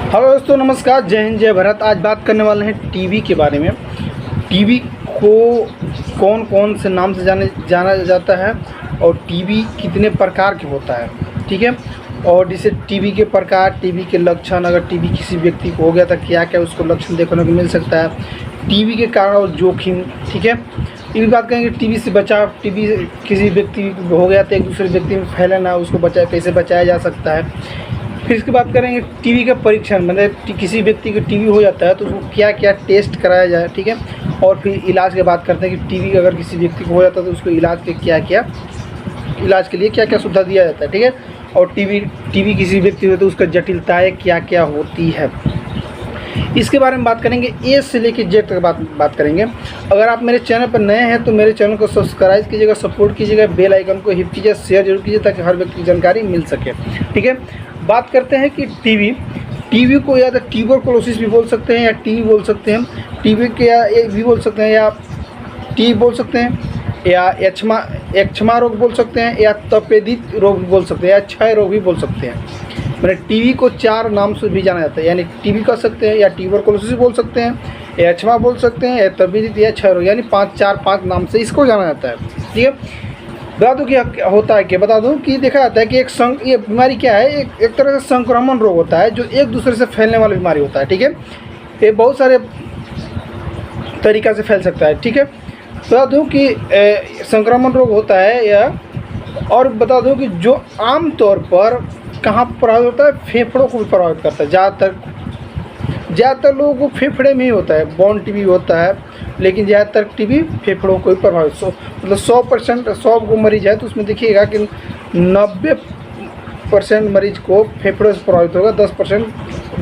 Hello दोस्तों, नमस्कार, जय हिंद, जय भारत। आज बात करने वाले हैं टीवी के बारे में। टीवी को कौन कौन से नाम से जाना जाता है और टीवी कितने प्रकार के होता है, ठीक है। और जैसे टीवी के प्रकार, टीवी के लक्षण, अगर टीवी किसी व्यक्ति को हो गया था क्या क्या उसको लक्षण देखने को मिल सकता है, टीवी के कारण और जोखिम, ठीक है। ये भी बात करेंगे टीवी से बचाव, टीवी किसी व्यक्ति को हो गया तो एक दूसरे व्यक्ति में फैले ना, उसको कैसे बचाया जा सकता है। फिर इसकी बात करेंगे टीवी का परीक्षण, मतलब किसी व्यक्ति को टीवी हो जाता है तो उसको क्या क्या टेस्ट कराया जाए, ठीक है। और फिर इलाज की बात करते हैं कि टीवी अगर किसी व्यक्ति को हो जाता है तो उसको इलाज के इलाज के लिए क्या क्या सुविधा दिया जाता है, ठीक है। और टीवी किसी व्यक्ति हो तो उसका जटिलताएँ क्या क्या होती है, इसके बारे में बात करेंगे। ए से लेकर जेड तक बात करेंगे। अगर आप मेरे चैनल पर नए हैं तो मेरे चैनल को सब्सक्राइब कीजिएगा, सपोर्ट कीजिएगा, बेल आइकन को हिट कीजिए, शेयर जरूर कीजिए ताकि हर व्यक्ति की जानकारी मिल सके, ठीक है। बात करते हैं कि टीवी को या तो ट्यूबरकुलोसिस भी बोल सकते हैं या टीवी बोल सकते हैं, टीवी के या भी बोल सकते हैं, या टी बोल सकते हैं, या यक्ष्मा रोग बोल सकते हैं, या तपेदिक रोग भी बोल सकते हैं, या क्षय रोग भी बोल सकते हैं। मतलब टीवी को 4 नाम से भी जाना जाता है, यानी टीवी कह सकते हैं, या ट्यूबरकुलोसिस बोल सकते हैं, या यक्ष्मा बोल सकते हैं, या तपेदिक या क्षय रोग, यानी 5 नाम से इसको जाना जाता है, ठीक है। बता दूं कि होता है क्या, बता दूं कि देखा जाता है कि ये बीमारी क्या है, एक तरह से संक्रमण रोग होता है जो एक दूसरे से फैलने वाली बीमारी होता है, ठीक है। ये बहुत सारे तरीक़ा से फैल सकता है, ठीक है। बता दूं कि संक्रमण रोग होता है और बता दूं कि जो आम तौर पर कहाँ प्रभावित होता है, फेफड़ों को भी प्रभावित करता है। ज़्यादातर लोगों को फेफड़े में ही होता है, बॉन टीबी होता है, लेकिन ज़्यादातर टीबी फेफड़ों को ही प्रभावित, मतलब 100% 100 को मरीज है तो उसमें देखिएगा कि 90% मरीज को फेफड़ों से प्रभावित होगा, 10%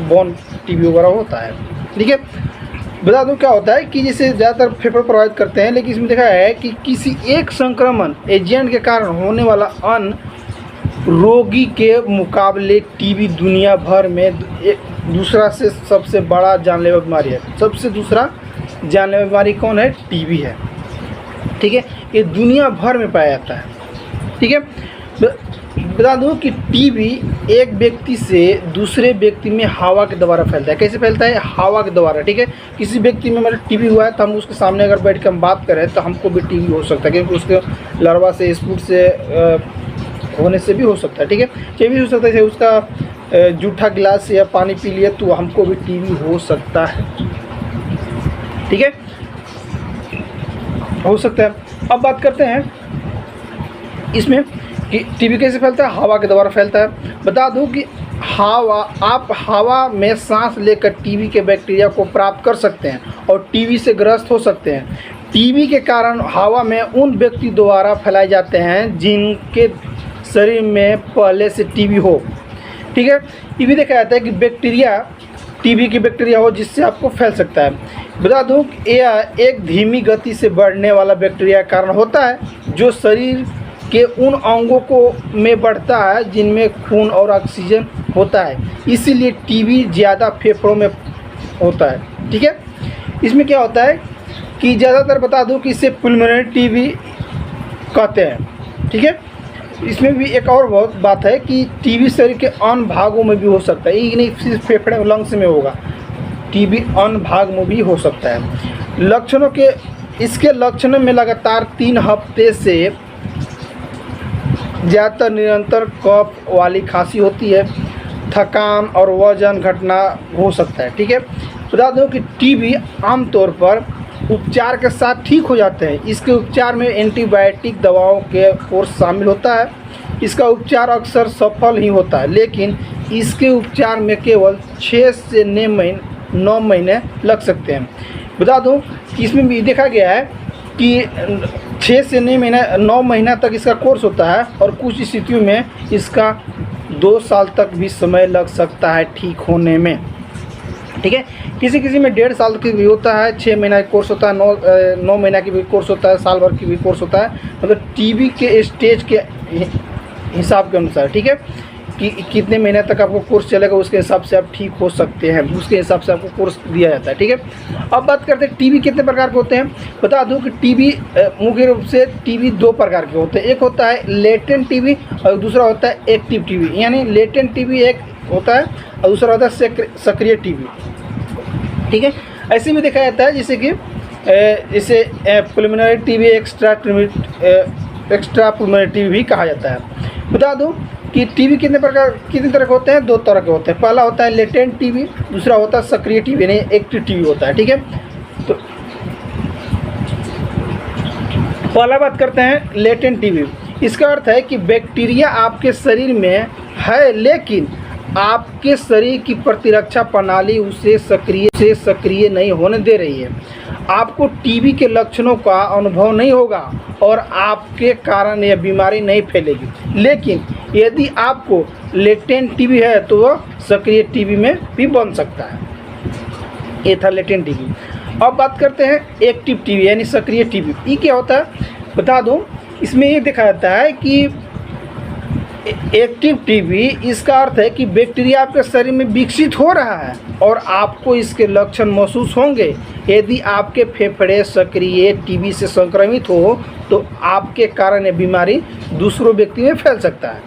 बॉन टीबी वगैरह होता है, ठीक है। बता दूं क्या होता है कि जैसे ज़्यादातर फेफड़े प्रभावित करते हैं, लेकिन इसमें देखा है कि किसी एक संक्रमण एजेंट के कारण होने वाला अन्य रोगी के मुकाबले टीबी दुनिया भर में दूसरा से सबसे बड़ा जानलेवा बीमारी है। सबसे दूसरा जानलेवा बीमारी कौन है? टीबी है, ठीक है। ये दुनिया भर में पाया जाता है, ठीक है। बता दूं कि टीबी एक व्यक्ति से दूसरे व्यक्ति में हवा के द्वारा फैलता है। कैसे फैलता है? हवा के द्वारा, ठीक है। किसी व्यक्ति में मतलब टीबी हुआ है तो हम उसके सामने अगर बैठ कर हम बात करें तो हमको भी टीबी हो सकता है, क्योंकि उसके लार्वा से, स्पूट से होने से भी हो सकता है, ठीक है। ये भी हो सकता है जैसे उसका जूठा गिलास या पानी पी लिया तो हमको भी टीबी हो सकता है, ठीक है, हो सकता है। अब बात करते हैं इसमें कि टीबी कैसे फैलता है। हवा के द्वारा फैलता है। बता दूं कि आप हवा में सांस लेकर टीबी के बैक्टीरिया को प्राप्त कर सकते हैं और टीबी से ग्रस्त हो सकते हैं। टीबी के कारण हवा में उन व्यक्ति द्वारा फैलाए जाते हैं जिनके शरीर में पहले से टीबी हो, ठीक है। ये भी देखा जाता है कि टीबी की बैक्टीरिया हो जिससे आपको फैल सकता है। बता दूं कि यह एक धीमी गति से बढ़ने वाला बैक्टीरिया के कारण होता है जो शरीर के उन अंगों को में बढ़ता है जिनमें खून और ऑक्सीजन होता है, इसीलिए टीबी ज़्यादा फेफड़ों में होता है, ठीक है। इसमें क्या होता है कि ज़्यादातर बता दूं कि इसे पुल्मोनरी टीबी कहते हैं, ठीक है। इसमें भी एक और बहुत बात है कि टीबी शरीर के अन्य भागों में भी हो सकता है, ये नहीं सिर्फ फेफड़े लंग्स में होगा, टीबी अन्य भाग में भी हो सकता है। इसके लक्षणों में लगातार 3 हफ्ते से ज़्यादातर निरंतर कफ वाली खांसी होती है, थकान और वजन घटना हो सकता है, ठीक है। बता दूं कि टीबी आमतौर पर उपचार के साथ ठीक हो जाते हैं। इसके उपचार में एंटीबायोटिक दवाओं के कोर्स शामिल होता है। इसका उपचार अक्सर सफल ही होता है, लेकिन इसके उपचार में केवल 6 से 9 महीने लग सकते हैं। बता दूं कि इसमें भी देखा गया है कि 6 से 9 महीना तक इसका कोर्स होता है और कुछ स्थितियों में इसका 2 साल तक भी समय लग सकता है ठीक होने में, ठीक है। किसी में 1.5 साल की भी होता है, 6 महीना का कोर्स होता है, 9 महीना की भी कोर्स होता है, साल भर की भी कोर्स होता है, मतलब टीबी के स्टेज के हिसाब के अनुसार, ठीक है, कि कितने महीने तक आपको कोर्स चलेगा उसके हिसाब से आप ठीक हो सकते हैं, उसके हिसाब से आपको कोर्स दिया जाता है, ठीक है। अब बात करते हैं टीबी कितने प्रकार के होते हैं। बता दूं कि टीबी मुख्य रूप से टीबी 2 प्रकार के होते हैं। एक होता है लेटेंट टीबी और दूसरा होता है एक्टिव टीबी। यानी लेटेंट टीबी एक होता है और दूसरा होता है सक्रिय टीबी। ठीक है, ऐसे में देखा जाता है जैसे कि इसे पुल्मोनरी टीबी, एक्स्ट्रा पुल्मोनरी टीबी भी कहा जाता है। बता दूं कि टीबी कितने तरह के होते हैं? 2 तरह के होते हैं। पहला होता है लेटेंट टीबी, दूसरा होता है सक्रिय टीबी यानी एक्टिव टीबी होता है। ठीक है, तो पहला बात करते हैं लेटेंट टीबी। इसका अर्थ है कि बैक्टीरिया आपके शरीर में है लेकिन आपके शरीर की प्रतिरक्षा प्रणाली उसे सक्रिय नहीं होने दे रही है। आपको टीबी के लक्षणों का अनुभव नहीं होगा और आपके कारण यह बीमारी नहीं फैलेगी। लेकिन यदि आपको लेटेंट टीबी है तो वह सक्रिय टीबी में भी बन सकता है। ये था लेटेंट टीबी। अब बात करते हैं एक्टिव टीबी यानी सक्रिय टीबी। ये क्या होता है बता दूं, इसमें ये देखा जाता है कि एक्टिव टीबी, इसका अर्थ है कि बैक्टीरिया आपके शरीर में विकसित हो रहा है और आपको इसके लक्षण महसूस होंगे। यदि आपके फेफड़े सक्रिय टीबी से संक्रमित हो तो आपके कारण यह बीमारी दूसरों व्यक्ति में फैल सकता है।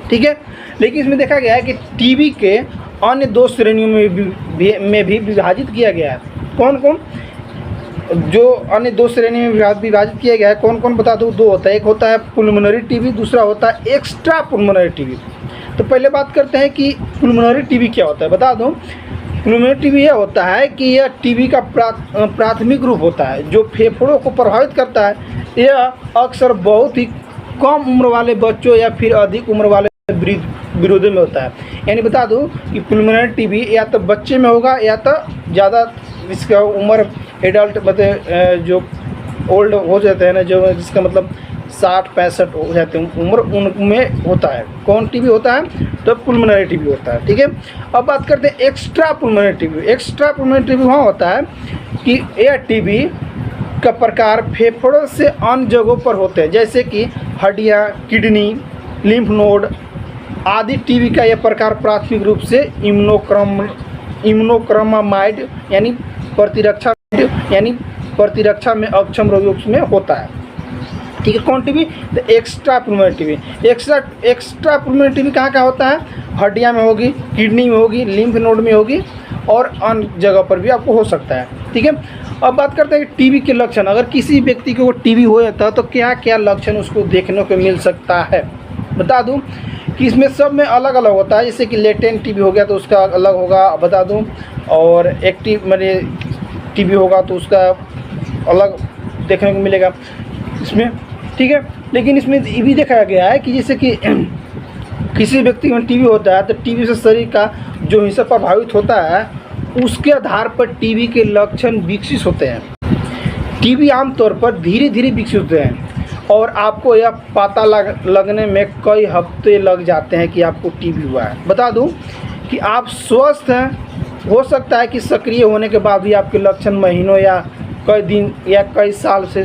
ठीक है, लेकिन इसमें देखा गया है कि टीबी के अन्य 2 श्रेणियों में भी विभाजित किया गया है। कौन कौन? जो अन्य 2 श्रेणी में विभाजित किया गया है कौन कौन बता दूँ? 2 होता है। एक होता है पुल्मोनरी टीबी, दूसरा होता है एक्स्ट्रा पुल्मोनरी टीबी। तो पहले बात करते हैं कि पुल्मोनरी टीबी क्या होता है। बता दूं, पुल्मोनरी टीबी यह होता है कि यह टीबी का प्राथमिक रूप होता है जो फेफड़ों को प्रभावित करता है। यह अक्सर बहुत ही कम उम्र वाले बच्चों या फिर अधिक उम्र वाले विरोधियों में होता है। यानी बता दूं कि पुल्मोनरी टीबी या तो बच्चे में होगा या तो ज़्यादा इसका उम्र एडल्ट मतलब जो ओल्ड हो जाते हैं ना, जो जिसका मतलब 60-65 हो जाते हैं उम्र, उनमें होता है। कौन टीबी होता है? तो पुल्मोनरी टीबी होता है। ठीक है, अब बात करते हैं एक्स्ट्रा पुल्मोनरी टीबी। एक्स्ट्रा पुल्मोनरी टीबी वहाँ होता है कि यह टीबी का प्रकार फेफड़ों से अन्य जगहों पर होते हैं जैसे कि हड्डियाँ, किडनी, लिम्फ नोड आदि। टीबी का यह प्रकार प्राथमिक रूप से इम्यूनोक्रमामाइड यानी प्रतिरक्षा में अक्षम रोगियों में होता है। ठीक है, कौन टीबी? तो एक्स्ट्रा पुल्मोनरी टीबी। एक्स्ट्रा पुल्मोनरी टीबी कहाँ होता है? हड्डियाँ में होगी, किडनी में होगी, लिम्फ नोड में होगी और अन्य जगह पर भी आपको हो सकता है। ठीक है, अब बात करते हैं टीबी के लक्षण। अगर किसी व्यक्ति को टीबी हो जाता है तो क्या क्या लक्षण उसको देखने को मिल सकता है? बता दूं कि इसमें सब में अलग अलग होता है। जैसे कि लेटेंट टीबी हो गया तो उसका अलग होगा, बता दूं, और एक्टिव मैंने टीबी होगा तो उसका अलग देखने को मिलेगा इसमें। ठीक है, लेकिन इसमें ये भी देखा गया है कि जैसे कि किसी व्यक्ति में टीबी होता है तो टीबी से शरीर का जो हिस्सा प्रभावित होता है उसके आधार पर टीबी के लक्षण विकसित होते हैं। टीबी आमतौर पर धीरे धीरे विकसित होते हैं और आपको यह पता लगने में कई हफ्ते लग जाते हैं कि आपको टीबी हुआ है। बता दूं कि आप स्वस्थ हैं, हो सकता है कि सक्रिय होने के बाद भी आपके लक्षण महीनों या कई दिन या कई साल से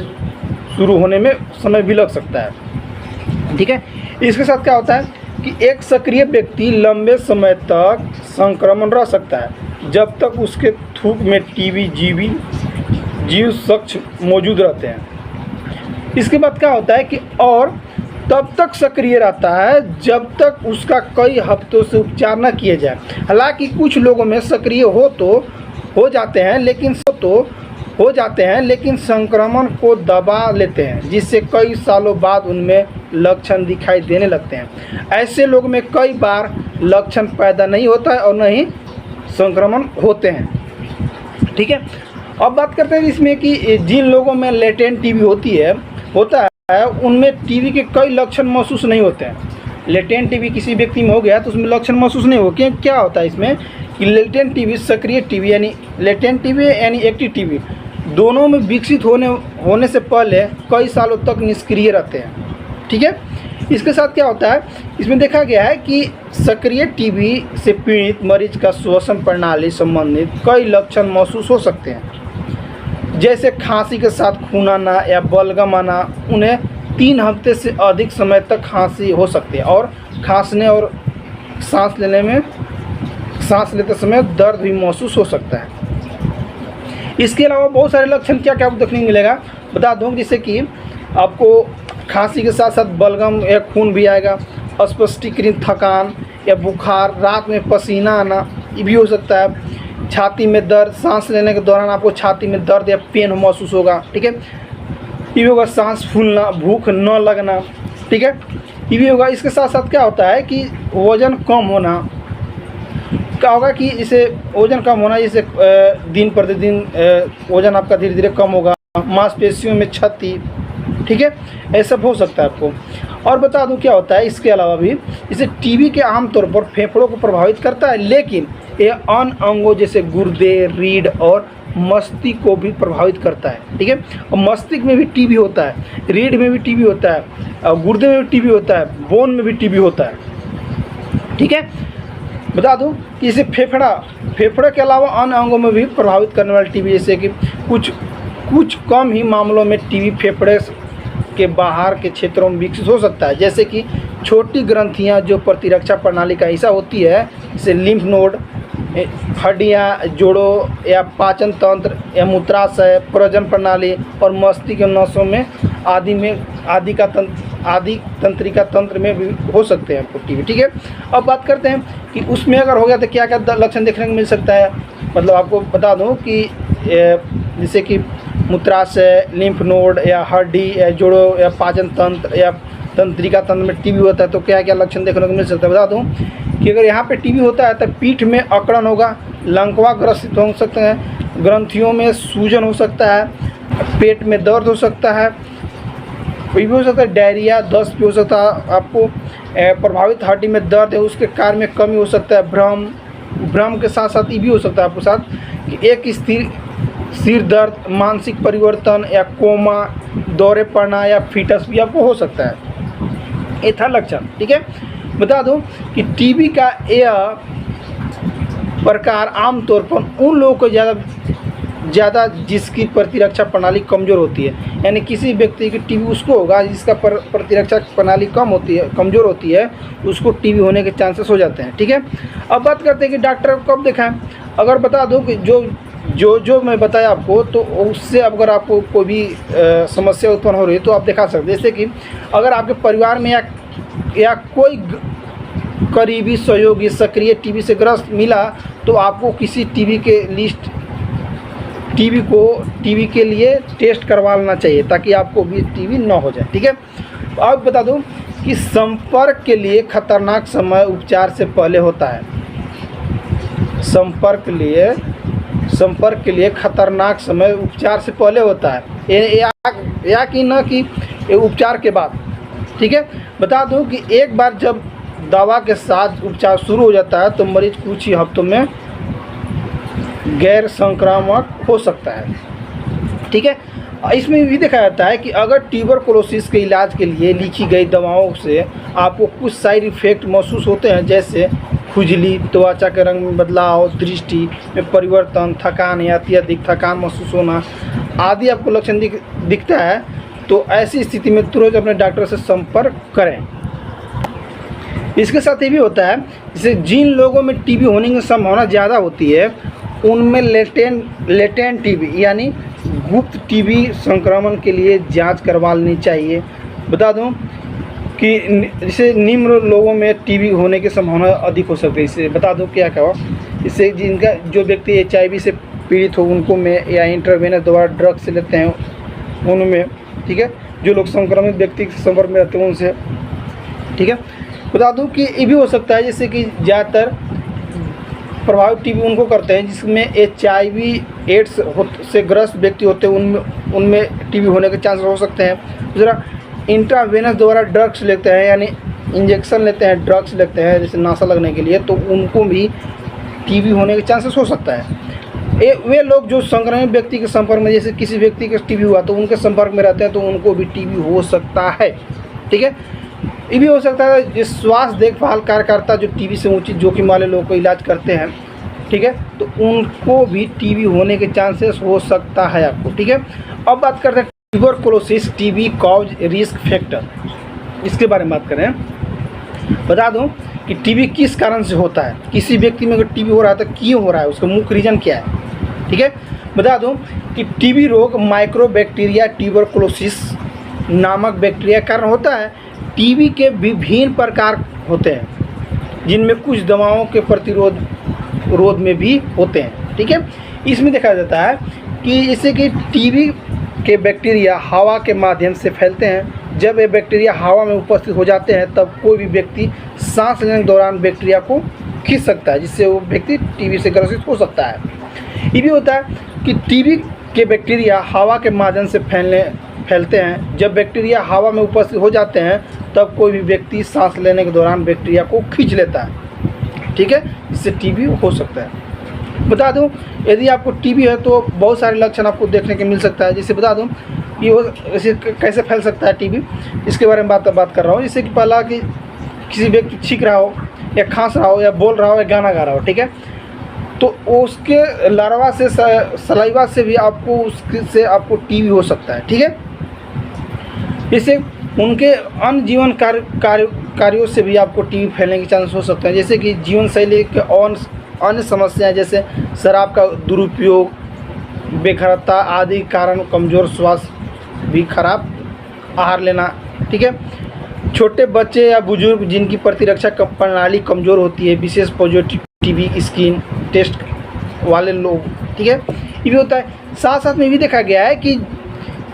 शुरू होने में समय भी लग सकता है। ठीक है, इसके साथ क्या होता है कि एक सक्रिय व्यक्ति लंबे समय तक संक्रमण रह सकता है जब तक उसके थूक में टीबी जीव शख्स मौजूद रहते हैं। इसके बाद क्या होता है कि और तब तक सक्रिय रहता है जब तक उसका कई हफ्तों से उपचार न किया जाए। हालांकि कुछ लोगों में सक्रिय हो जाते हैं लेकिन संक्रमण को दबा लेते हैं जिससे कई सालों बाद उनमें लक्षण दिखाई देने लगते हैं। ऐसे लोगों में कई बार लक्षण पैदा नहीं होता है और न ही संक्रमण होते हैं। ठीक है, अब बात करते हैं इसमें कि जिन लोगों में लेटेंट टीबी होता है उनमें टीबी के कई लक्षण महसूस नहीं होते हैं। लेटेंट टीबी किसी व्यक्ति में हो गया तो उसमें लक्षण महसूस नहीं हो। क्या होता है इसमें कि लेटेंट टीबी, सक्रिय टीबी यानी लेटेंट टीबी यानी एक्टिव टीबी दोनों में विकसित होने से पहले कई सालों तक निष्क्रिय रहते हैं। ठीक है, इसके साथ क्या होता है इसमें देखा गया है कि सक्रिय टीबी से पीड़ित मरीज का श्वसन प्रणाली संबंधित कई लक्षण महसूस हो सकते हैं जैसे खांसी के साथ खून आना या बलगम आना। उन्हें 3 हफ्ते से अधिक समय तक खांसी हो सकती है और खांसने और सांस लेते समय दर्द भी महसूस हो सकता है। इसके अलावा बहुत सारे लक्षण क्या क्या देखने को मिलेगा बता दूँ, जैसे कि आपको खांसी के साथ साथ बलगम या खून भी आएगा अस्पष्टीकृत थकान या बुखार, रात में पसीना आना, ये भी हो सकता है। छाती में दर्द, सांस लेने के दौरान आपको छाती में दर्द या पेन महसूस होगा, ठीक है। ये भी होगा सांस फूलना, भूख न लगना, ठीक है, ये भी होगा। इसके साथ साथ क्या होता है कि वज़न कम होना, क्या होगा कि इसे वज़न कम होना, जैसे दिन प्रतिदिन वज़न आपका धीरे धीरे कम होगा, मांसपेशियों में क्षति, ठीक है, ऐसा हो सकता है आपको। और बता दूं क्या होता है इसके अलावा भी, जैसे टीबी के आमतौर पर फेफड़ों को प्रभावित करता है, लेकिन ये अन्य अंगों जैसे गुर्दे, रीढ़ और मस्तिष्क को भी प्रभावित करता है, ठीक है। और मस्तिष्क में भी टीबी होता है, रीढ़ में भी टीबी होता है, और गुर्दे में भी टीबी होता है, बोन में भी टीबी होता है, ठीक है। बता दूं कि इसे फेफड़े के अलावा अन्य अंगों में भी प्रभावित करने वाली टीबी, जैसे कि कुछ कम ही मामलों में टीबी फेफड़े के बाहर के क्षेत्रों में विकसित हो सकता है, जैसे कि छोटी ग्रंथियां जो प्रतिरक्षा प्रणाली का हिस्सा होती है, जैसे लिम्फ नोड, हड्डियां, जोड़ों या पाचन तंत्र या मूत्राशय, प्रजनन प्रणाली और मस्तिष्क के नसों में आदि तंत्रिका तंत्र में भी हो सकते हैं आपको टीबी, ठीक है। अब बात करते हैं कि उसमें अगर हो गया तो क्या क्या लक्षण देखने को मिल सकता है। मतलब आपको बता दूं कि जैसे कि मूत्राशय, लिम्फ नोड या हड्डी या जोड़ों या पाचन तंत्र या तंत्रिका तंत्र में टीबी होता है तो क्या क्या लक्षण देखने को मिल सकता है। बता दूं कि अगर यहाँ पे टीबी होता है तो पीठ में अकड़न होगा, लंकवा ग्रसित हो सकते हैं, ग्रंथियों में सूजन हो सकता है, पेट में दर्द हो सकता है, कोई भी हो सकता है, डायरिया, दस्त भी हो सकता है आपको, प्रभावित हड्डी में दर्द है उसके कार्य में कमी हो सकता है, भ्रम के साथ साथ ये भी हो सकता है आपके साथ कि एक स्थिर सिर दर्द, मानसिक परिवर्तन या कोमा, दौरे पड़ना या फीटस भी आपको हो सकता है। ये था लक्षण, ठीक है। बता दूं कि टीबी का यह प्रकार आमतौर पर उन लोगों को ज़्यादा जिसकी प्रतिरक्षा प्रणाली कमज़ोर होती है, यानी किसी व्यक्ति की टीबी उसको होगा जिसका प्रतिरक्षा प्रणाली कमज़ोर होती है, उसको टीबी होने के चांसेस हो जाते हैं, ठीक है। अब बात करते हैं कि डॉक्टर को कब दिखाएं। अगर बता दूं कि जो मैं बताया आपको, तो उससे अगर आपको कोई भी समस्या उत्पन्न हो रही है तो आप दिखा सकते हैं। जैसे कि अगर आपके परिवार में या कोई करीबी सहयोगी सक्रिय टीबी से ग्रस्त मिला तो आपको किसी टीबी के लिए टेस्ट करवा लेना चाहिए ताकि आपको भी टीबी ना हो जाए, ठीक है। अब बता दूं कि संपर्क के लिए खतरनाक समय उपचार से पहले होता है। संपर्क के लिए खतरनाक समय उपचार से पहले होता है, या कि न कि उपचार के बाद, ठीक है। बता दूं कि एक बार जब दवा के साथ उपचार शुरू हो जाता है तो मरीज कुछ ही हफ्तों में गैर संक्रामक हो सकता है, ठीक है। इसमें भी देखा जाता है कि अगर ट्यूबरकुलोसिस के इलाज के लिए लिखी गई दवाओं से आपको कुछ साइड इफ़ेक्ट महसूस होते हैं, जैसे खुजली, त्वचा के रंग में बदलाव, दृष्टि में परिवर्तन, थकान या अत्यधिक थकान महसूस होना आदि आपको लक्षण दिखता है, तो ऐसी स्थिति में तुरंत अपने डॉक्टर से संपर्क करें। इसके साथ ये भी होता है, जैसे जिन लोगों में टीबी होने की संभावना ज़्यादा होती है उनमें लेटेंट टीबी यानी गुप्त टीबी संक्रमण के लिए जांच करवा लेनी चाहिए। बता दूं कि जैसे निम्न लोगों में टीबी होने की संभावना अधिक हो सकती है। इससे बता दूं क्या क्या, इससे जो व्यक्ति HIV से पीड़ित हो उनको में, या इंट्रावेनस द्वारा ड्रग्स लेते हैं उनमें, ठीक है। जो लोग संक्रमित व्यक्ति के संपर्क में रहते हैं उनसे, ठीक है। बता दूं कि ये भी हो सकता है जैसे कि ज़्यादातर प्रभावित टीबी उनको करते हैं जिसमें HIV एड्स से ग्रस्त व्यक्ति होते हैं, उनमें टीबी होने के चांसेस हो सकते हैं। दूसरा, इंट्रावेनस द्वारा ड्रग्स लेते हैं, यानी इंजेक्शन लेते हैं, ड्रग्स लेते हैं जैसे नशा लगने के लिए, तो उनको भी टीबी होने के चांसेस हो सकता है। वे लोग जो संक्रमित व्यक्ति के संपर्क में, जैसे किसी व्यक्ति का टीबी हुआ तो उनके संपर्क में रहते हैं तो उनको भी टीबी हो सकता है, ठीक है। ये भी हो सकता है जो स्वास्थ्य देखभाल कार्यकर्ता जो टीबी से उचित जोखिम वाले लोगों को इलाज करते हैं, ठीक है, तो उनको भी टीबी होने के चांसेस हो सकता है आपको, ठीक है। अब बात करते हैं tuberculosis TB cause risk factor, इसके बारे में बात करें। बता दूं कि टीबी किस कारण से होता है, किसी व्यक्ति में अगर टीबी हो रहा है तो क्यों हो रहा है, उसका मुख्य रीज़न क्या है, ठीक है। बता दूं कि टीबी रोग माइक्रोबैक्टीरिया ट्यूबरकुलोसिस नामक बैक्टीरिया कारण होता है। टीबी के विभिन्न प्रकार होते हैं, जिनमें कुछ दवाओं के प्रतिरोध में भी होते हैं। ठीक है, इसमें देखा जाता है कि जैसे कि टीबी के बैक्टीरिया हवा के माध्यम से फैलते हैं। जब ये बैक्टीरिया हवा में उपस्थित हो जाते हैं तब कोई भी व्यक्ति सांस लेने के दौरान बैक्टीरिया को खींच सकता है, जिससे वो व्यक्ति टीबी से ग्रसित हो सकता है। ये भी होता है कि टीबी के बैक्टीरिया हवा के माध्यम से फैलते हैं। जब बैक्टीरिया हवा में उपस्थित हो जाते हैं तब कोई भी व्यक्ति सांस लेने के दौरान बैक्टीरिया को खींच लेता है। ठीक है, इससे टीबी हो सकता है। बता दूं, यदि आपको टीबी है तो बहुत सारे लक्षण आपको देखने को मिल सकता है। जैसे बता दूं कि वो ऐसे कैसे फैल सकता है टीबी, इसके बारे में बात कर रहा हूँ। जैसे कि पहला कि किसी व्यक्ति छींक रहा हो या खांस रहा हो या बोल रहा हो या गाना गा रहा हो, ठीक है, तो उसके लार्वा से सलाइवा से भी आपको टीबी हो सकता है। ठीक है, इससे उनके अन्य जीवन कार्यों से भी आपको टीबी फैलने के चांस हो सकते हैं। जैसे कि जीवन शैली के अन्य समस्याएं जैसे शराब का दुरुपयोग, बेघरता आदि कारण कमज़ोर स्वास्थ्य भी खराब आहार लेना। ठीक है, छोटे बच्चे या बुजुर्ग जिनकी प्रतिरक्षा प्रणाली कमज़ोर होती है, विशेष पॉजिटिव टीबी स्क्रीन टेस्ट वाले लोग। ठीक है, ये भी होता है। साथ साथ में भी देखा गया है कि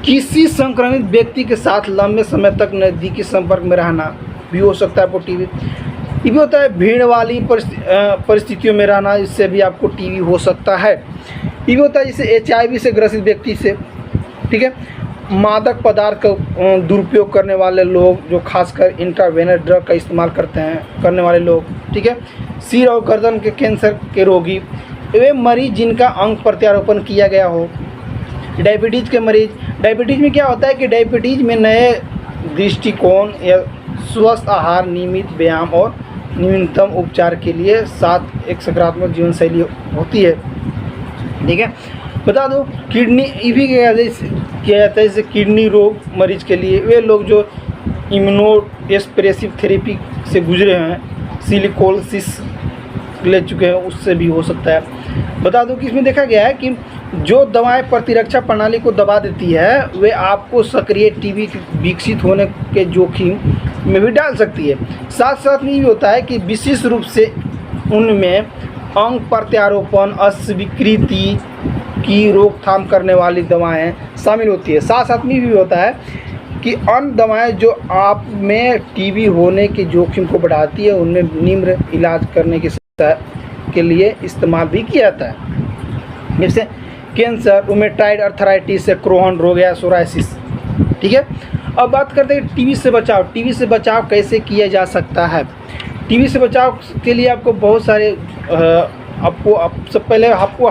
किसी संक्रमित व्यक्ति के साथ लंबे समय तक नज़दीकी संपर्क में रहना भी हो सकता है आपको टीबी। ये भी होता है भीड़ वाली परिस्थितियों में रहना, इससे भी आपको टीबी हो सकता है। ये भी होता है जैसे HIV से ग्रसित व्यक्ति से। ठीक है, मादक पदार्थ का दुरुपयोग करने वाले लोग, जो खासकर इंट्रावेनस ड्रग का इस्तेमाल करने वाले लोग। ठीक है, सिर और गर्दन के कैंसर के रोगी, वे मरीज जिनका अंग प्रत्यारोपण किया गया हो, डायबिटीज़ के मरीज। डायबिटीज़ में क्या होता है कि डायबिटीज़ में नए दृष्टिकोण या स्वस्थ आहार, नियमित व्यायाम और न्यूनतम उपचार के लिए साथ एक सकारात्मक जीवन शैली होती है। ठीक है, बता दो किडनी ये भी किया जाता है जैसे किडनी रोग मरीज के लिए, वे लोग जो इम्यूनोएस्प्रेसिव थेरेपी से गुजरे हैं, सिलिकोसिस ले चुके हैं, उससे भी हो सकता है। बता दो कि इसमें देखा गया है कि जो दवाएं प्रतिरक्षा प्रणाली को दबा देती है वे आपको सक्रिय टीबी विकसित होने के जोखिम में भी डाल सकती है। साथ साथ में ये होता है कि विशेष रूप से उनमें अंग प्रत्यारोपण, अस्वीकृति की रोकथाम करने वाली दवाएं शामिल होती है। साथ साथ में भी होता है कि अन्य दवाएं जो आप में टीबी होने के जोखिम को बढ़ाती है, उनमें निम्न इलाज करने के लिए इस्तेमाल भी किया जाता है, जैसे कैंसर, रूमेटॉइड अर्थराइटिस से क्रोहन रोग या सोराइसिस। ठीक है, अब बात करते हैं टीबी से बचाव। टीबी से बचाव कैसे किया जा सकता है? टीबी से बचाव के लिए आपको बहुत सारे सबसे पहले आपको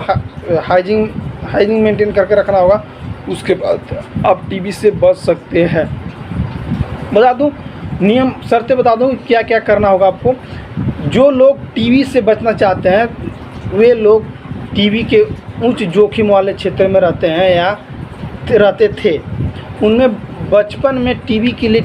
हाइजीन मेंटेन करके रखना होगा, उसके बाद आप टीबी से बच सकते हैं। बता दूं नियम शर्तें बता दूं क्या क्या करना होगा आपको। जो लोग टीबी से बचना चाहते हैं वे लोग टीबी के उच्च जोखिम वाले क्षेत्र में रहते हैं या रहते थे, उनमें बचपन में टीबी के लिए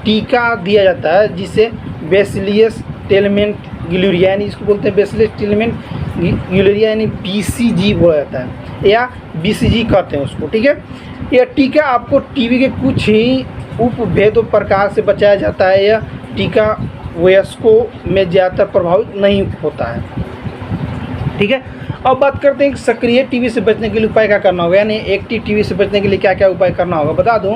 टीका दिया जाता है, जिसे बेसिलियस टेलमेंट गिलुरिया यानी इसको बोलते हैं बेसिलियस टेलमेंट गिलुरिया यानी BCG बोला जाता है या BCG कहते हैं उसको। ठीक है, यह टीका आपको टीबी के कुछ ही उपभेदों प्रकार से बचाया जाता है। यह टीका वयस्कों में ज़्यादातर प्रभावित नहीं होता है। ठीक है, अब बात करते हैं कि सक्रिय टीबी से बचने के लिए उपाय क्या करना होगा, यानी एक्टिव टीबी से बचने के लिए क्या क्या उपाय करना होगा। बता दूं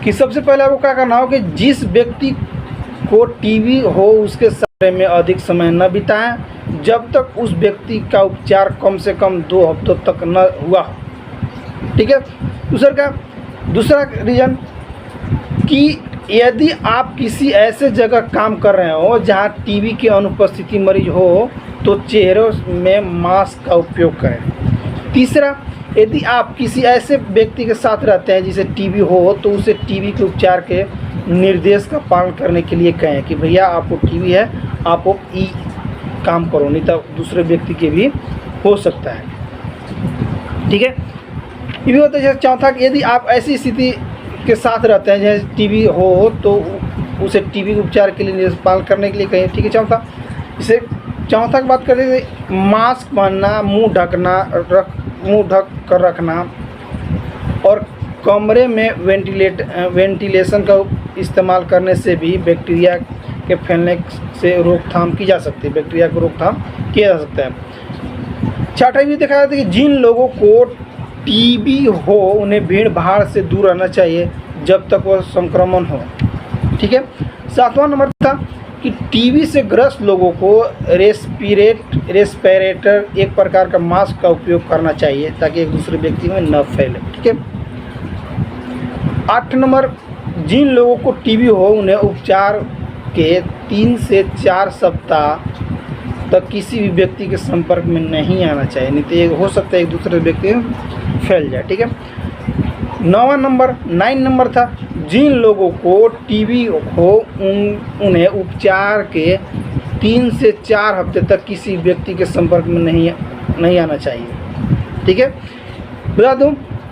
कि सबसे पहले आपको क्या करना होगा कि जिस व्यक्ति को टीबी हो उसके साथ में अधिक समय न बिताएं जब तक उस व्यक्ति का उपचार कम से कम 2 हफ्तों तक न हुआ हो। ठीक है, दूसरा रीज़न कि यदि आप किसी ऐसे जगह काम कर रहे हो जहां टीबी की अनुपस्थिति मरीज हो तो चेहरों में मास्क का उपयोग करें। तीसरा, यदि आप किसी ऐसे व्यक्ति के साथ रहते हैं जिसे टीबी हो तो उसे टीबी के उपचार के निर्देश का पालन करने के लिए कहें कि भैया आपको टीबी है, आप ये काम करो, नहीं तो दूसरे व्यक्ति के भी हो सकता है। ठीक है, ये भी होता है। चौथा, यदि आप ऐसी स्थिति के साथ रहते हैं जैसे टीबी हो तो उसे टीबी के उपचार के लिए निर्देश पालन करने के लिए कहें। ठीक है, चौथा की बात करें, मास्क पहनना, मुंह ढक कर रखना और कमरे में वेंटिलेशन का इस्तेमाल करने से भी बैक्टीरिया के फैलने से रोकथाम की जा सकती है, बैक्टीरिया को रोकथाम किया जा सकता है। छठा भी देखा जाता है कि जिन लोगों को टीबी हो उन्हें भीड़ भाड़ से दूर रहना चाहिए जब तक वह संक्रमण हो। ठीक है। सातवां नंबर था कि टीबी से ग्रस्त लोगों को रेस्पिरेटर एक प्रकार का मास्क का उपयोग करना चाहिए ताकि एक दूसरे व्यक्ति में न फैले। ठीक है। 8 नंबर, जिन लोगों को टीबी हो उन्हें उपचार के 3 से 4 सप्ताह तक किसी भी व्यक्ति के संपर्क में नहीं आना चाहिए, नहीं तो ये हो सकता है एक दूसरे व्यक्ति में फैल जाए। ठीक है। 9 नंबर था, जिन लोगों को टीबी हो उन्हें उपचार के 3 से 4 हफ्ते तक किसी व्यक्ति के संपर्क में नहीं आना चाहिए। ठीक है।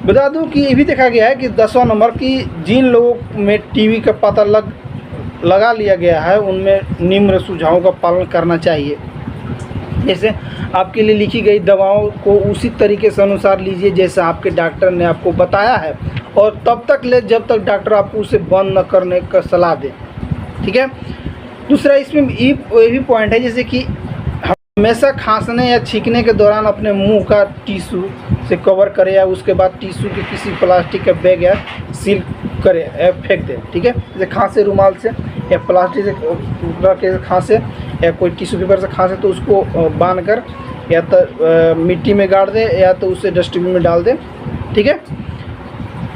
बता दूं कि ये भी देखा गया है कि 10वां नंबर की जिन लोगों में टीबी का पता लगा लिया गया है उनमें निम्न सुझावों का पालन करना चाहिए। जैसे आपके लिए लिखी गई दवाओं को उसी तरीके से अनुसार लीजिए जैसे आपके डॉक्टर ने आपको बताया है, और तब तक ले जब तक डॉक्टर आपको उसे बंद न करने का सलाह दे। ठीक है। दूसरा इसमें ये भी पॉइंट है जैसे कि हमेशा खांसने या छींकने के दौरान अपने मुंह का टिश्यू से कवर करें या उसके बाद टिश्यू के किसी प्लास्टिक का बैग या सील करें या फेंक दें। ठीक है। जैसे खांसे रुमाल से या प्लास्टिक से खांसे या कोई टिश्यू पेपर से खांसे तो उसको बांध कर या तो मिट्टी में गाड़ दें या तो उसे डस्टबिन में डाल दें। ठीक है।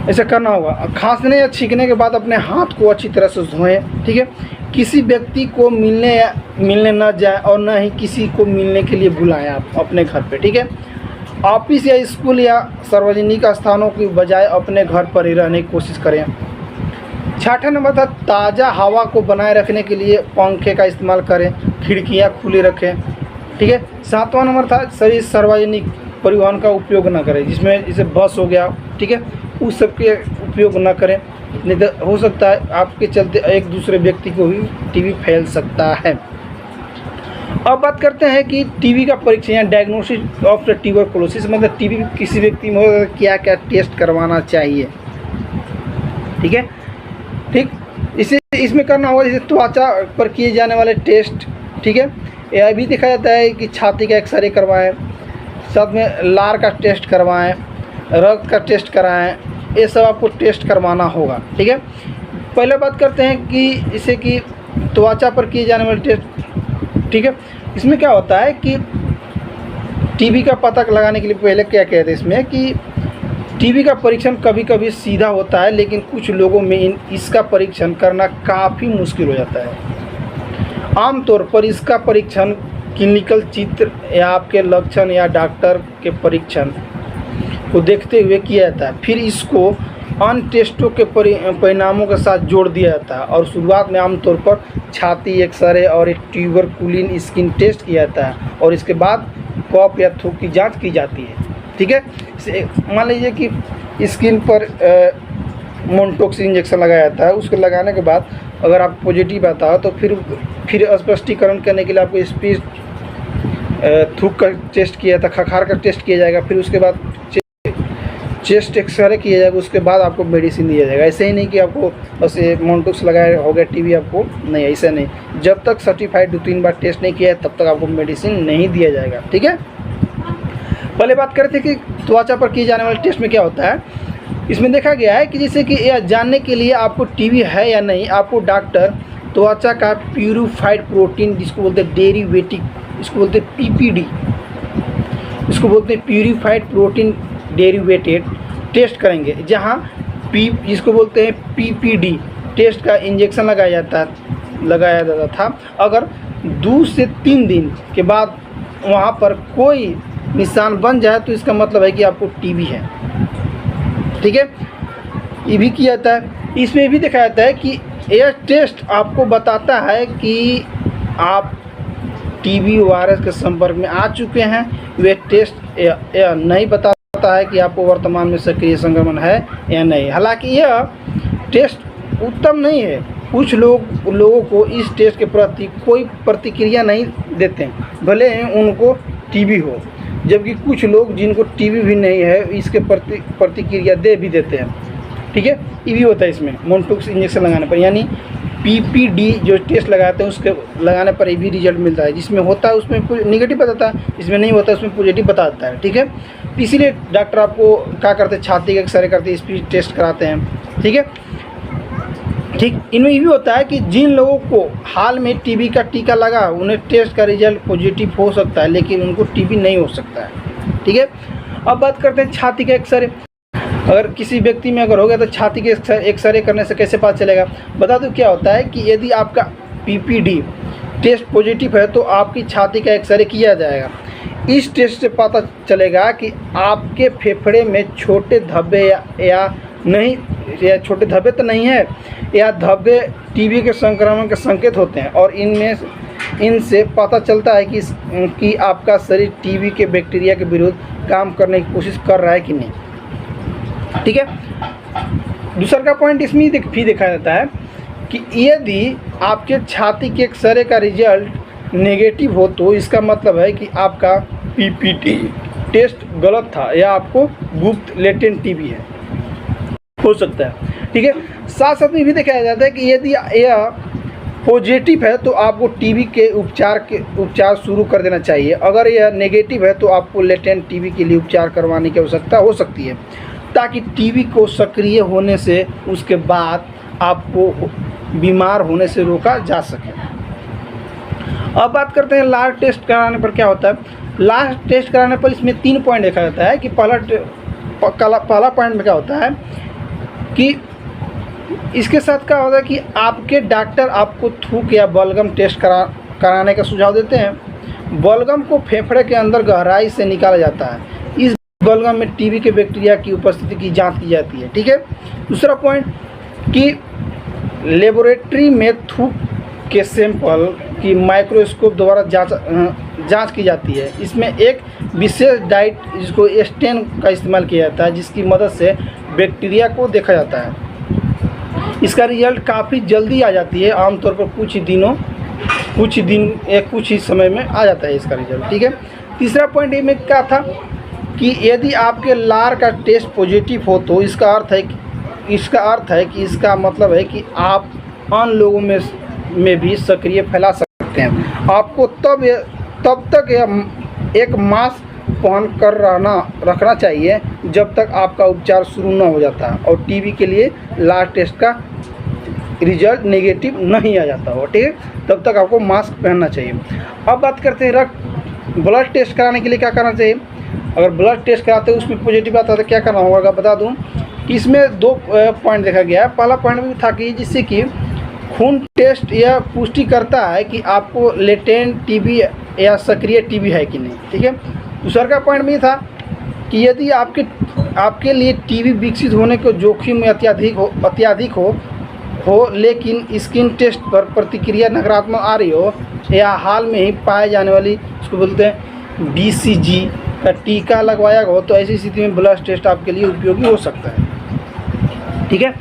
ऐसा करना होगा। खांसने या छींकने के बाद अपने हाथ को अच्छी तरह से धोएं। ठीक है। किसी व्यक्ति को मिलने न जाए और न ही किसी को मिलने के लिए बुलाएं आप अपने घर पे। ठीक है। ऑफिस या स्कूल या सार्वजनिक स्थानों की बजाय अपने घर पर ही रहने की कोशिश करें। 6वां नंबर था, ताज़ा हवा को बनाए रखने के लिए पंखे का इस्तेमाल करें, खिड़कियां खुली रखें। ठीक है। 7वां नंबर था, सभी सार्वजनिक परिवहन का उपयोग न करें, जिसमें जैसे बस हो गया। ठीक है। उस सब के उपयोग न करें, नहीं तो हो सकता है आपके चलते एक दूसरे व्यक्ति को भी टीबी फैल सकता है। अब बात करते हैं कि टीबी का परीक्षण या डायग्नोसिस ऑफ द ट्यूबरकुलोसिस, मतलब टीबी किसी व्यक्ति में हो क्या क्या टेस्ट करवाना चाहिए। ठीक है। ठीक। इसमें करना होगा जैसे त्वचा पर किए जाने वाले टेस्ट। ठीक है। यह भी देखा जाता है कि छाती का एक्सरे करवाएं, साथ में लार का टेस्ट करवाएं, रक्त का टेस्ट कराएं, ये सब आपको टेस्ट करवाना होगा। ठीक है। पहले बात करते हैं कि जैसे कि त्वचा पर किए जाने वाले टेस्ट। ठीक है। इसमें क्या होता है कि टीबी का पता लगाने के लिए पहले क्या कहते हैं इसमें कि टीबी का परीक्षण कभी कभी सीधा होता है, लेकिन कुछ लोगों में इसका परीक्षण करना काफ़ी मुश्किल हो जाता है। आमतौर पर इसका परीक्षण क्लिनिकल चित्र या आपके लक्षण या डॉक्टर के परीक्षण को देखते हुए किया जाता है, फिर इसको अन्य टेस्टों के परिणामों के साथ जोड़ दिया जाता है, और शुरुआत में आमतौर पर छाती एक्सरे और ट्यूबरकुलिन स्किन टेस्ट किया जाता है, और इसके बाद कफ या थूक की जांच की जाती है। ठीक है। मान लीजिए कि स्किन पर मोनटोक्स इंजेक्शन लगाया जाता है, उसको लगाने के बाद अगर आप पॉजिटिव आता है तो फिर स्पष्टीकरण करने के लिए आपको स्पीच थूक का टेस्ट किया जाता है, खखार का टेस्ट किया जाएगा, फिर उसके बाद चेस्ट एक्सरे किया जाएगा, उसके बाद आपको मेडिसिन दिया जाएगा। ऐसे ही नहीं कि आपको बस मोनटोक्स लगाया हो गया टीबी आपको, नहीं, ऐसा नहीं। जब तक सर्टिफाइड 2-3 बार टेस्ट नहीं किया है तब तक आपको मेडिसिन नहीं दिया जाएगा। ठीक है। पहले बात करते थे कि त्वचा पर किए जाने वाले टेस्ट में क्या होता है। इसमें देखा गया है कि जैसे कि यह जानने के लिए आपको टीबी है या नहीं, आपको डॉक्टर त्वचा का प्यूरिफाइड प्रोटीन, जिसको बोलते हैं डेरिवेटिव, इसको बोलते हैं पीपीडी, इसको बोलते हैं प्यूरिफाइड प्रोटीन डेरिवेटेड टेस्ट करेंगे, जहां इसको बोलते हैं पीपीडी टेस्ट का इंजेक्शन लगाया जाता था। अगर 2 से 3 दिन के बाद वहां पर कोई निशान बन जाए तो इसका मतलब है कि आपको टीबी है। ठीक है। ये भी किया जाता है। इसमें भी देखा जाता है कि यह टेस्ट आपको बताता है कि आप टीबी वायरस के संपर्क में आ चुके हैं। वे टेस्ट यह नहीं बताता है कि आपको वर्तमान में सक्रिय संक्रमण है या नहीं। हालांकि यह टेस्ट उत्तम नहीं है। कुछ लोगों को इस टेस्ट के प्रति कोई प्रतिक्रिया नहीं देते हैं, भले ही उनको टीबी हो, जबकि कुछ लोग जिनको टीबी भी नहीं है इसके प्रति प्रतिक्रिया दे भी देते हैं। ठीक है। ईवी होता है इसमें मोन्टुक्स इंजेक्शन लगाने पर, यानी पीपीडी जो टेस्ट लगाते हैं उसके लगाने पर ईवी रिजल्ट मिलता है। जिसमें होता है उसमें नेगेटिव बताता है, जिसमें नहीं होता है उसमें पॉजिटिव बता देता है, ठीक है। इसीलिए डॉक्टर आपको क्या करते हैं, छाती का एक्सरे करते हैं, स्पीड टेस्ट कराते हैं, ठीक है। ठीक, इनमें ये भी होता है कि जिन लोगों को हाल में टीबी का टीका लगा उन्हें टेस्ट का रिजल्ट पॉजिटिव हो सकता है, लेकिन उनको टीबी नहीं हो सकता है, ठीक है। अब बात करते हैं छाती का एक्सरे। अगर किसी व्यक्ति में अगर हो गया तो छाती के एक्सरे करने से कैसे पता चलेगा, बता दूं क्या होता है कि यदि आपका पीपीडी टेस्ट पॉजिटिव है तो आपकी छाती का एक्सरे किया जाएगा। इस टेस्ट से पता चलेगा कि आपके फेफड़े में छोटे धब्बे या नहीं, या छोटे धब्बे तो नहीं है, या धब्बे टीबी के संक्रमण के संकेत होते हैं, और इनसे पता चलता है कि आपका शरीर टीबी के बैक्टीरिया के विरुद्ध काम करने की कोशिश कर रहा है कि नहीं, ठीक है। दूसरा का पॉइंट इसमें भी देखा जाता है कि यदि आपके छाती के एक्सरे का रिजल्ट नेगेटिव हो तो इसका मतलब है कि आपका पीपीटी टेस्ट गलत था या आपको गुप्त लेटेंट टीबी है, हो सकता है, ठीक है। साथ साथ में भी देखा जाता है कि यदि यह पॉजिटिव है तो आपको टीबी के उपचार शुरू कर देना चाहिए। अगर यह नेगेटिव है तो आपको लेटेंट टीबी के लिए उपचार करवाने की आवश्यकता हो सकती है, ताकि टीबी को सक्रिय होने से उसके बाद आपको बीमार होने से रोका जा सके। अब बात करते हैं लास्ट टेस्ट कराने पर क्या होता है। लास्ट टेस्ट कराने पर इसमें 3 पॉइंट देखा जाता है कि पहला पॉइंट में क्या होता है कि इसके साथ क्या होता है कि आपके डॉक्टर आपको थूक या बलगम टेस्ट कराने का सुझाव देते हैं। बलगम को फेफड़े के अंदर गहराई से निकाला जाता है। इस बलगम में टीबी के बैक्टीरिया की उपस्थिति की जांच की जाती है, ठीक है। दूसरा पॉइंट कि लेबोरेटरी में थूक के सैंपल की माइक्रोस्कोप द्वारा जांच की जाती है। इसमें एक विशेष डाइट जिसको स्टेन का इस्तेमाल किया जाता है, जिसकी मदद से बैक्टीरिया को देखा जाता है। इसका रिजल्ट काफ़ी जल्दी आ जाती है, आमतौर पर कुछ ही समय में आ जाता है इसका रिजल्ट, ठीक है। तीसरा पॉइंट ये में क्या था कि यदि आपके लार का टेस्ट पॉजिटिव हो तो इसका अर्थ है कि इसका मतलब है कि आप अन्य लोगों में भी सक्रिय फैला सकते हैं। आपको तब तक एक मास्क पहन कर रखना चाहिए जब तक आपका उपचार शुरू न हो जाता है और टीबी के लिए लार टेस्ट का रिजल्ट नेगेटिव नहीं आ जाता हो, ठीक है। तब तक आपको मास्क पहनना चाहिए। अब बात करते हैं ब्लड टेस्ट कराने के लिए क्या करना चाहिए। अगर ब्लड टेस्ट कराते हैं उसमें पॉजिटिव आता है तो क्या करना होगा, बता दूं कि इसमें 2 पॉइंट देखा गया है। पहला पॉइंट भी था कि जिससे कि खून टेस्ट यह पुष्टि करता है कि आपको लेटेंट टीबी या सक्रिय टीबी है कि नहीं, ठीक है। दूसरा का पॉइंट भी था कि यदि आपके लिए टीबी विकसित होने के जोखिम में अत्यधिक हो लेकिन स्किन टेस्ट पर प्रतिक्रिया नकारात्मक आ रही हो, या हाल में ही पाए जाने वाली उसको बोलते हैं BCG का टीका लगवाया हो, तो ऐसी स्थिति में ब्लड टेस्ट आपके लिए उपयोगी हो सकता है, ठीक है।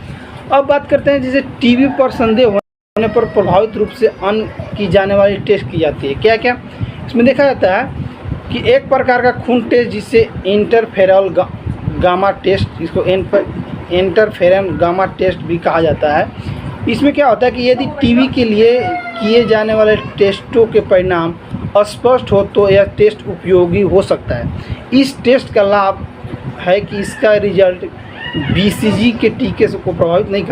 अब बात करते हैं जैसे टीबी पर संदेह होने पर प्रभावित रूप से अन्य की जाने वाली टेस्ट की जाती है। क्या क्या इसमें देखा जाता है कि एक प्रकार का खून टेस्ट जिसे इंटरफेरल गामा टेस्ट, इसको इंटरफेरन गामा टेस्ट भी कहा जाता है। इसमें क्या होता है कि यदि टीबी के लिए किए जाने वाले टेस्टों के परिणाम अस्पष्ट हो तो यह टेस्ट उपयोगी हो सकता है। इस टेस्ट का लाभ है कि इसका रिजल्ट BCG के टीके को प्रभावित नहीं करता।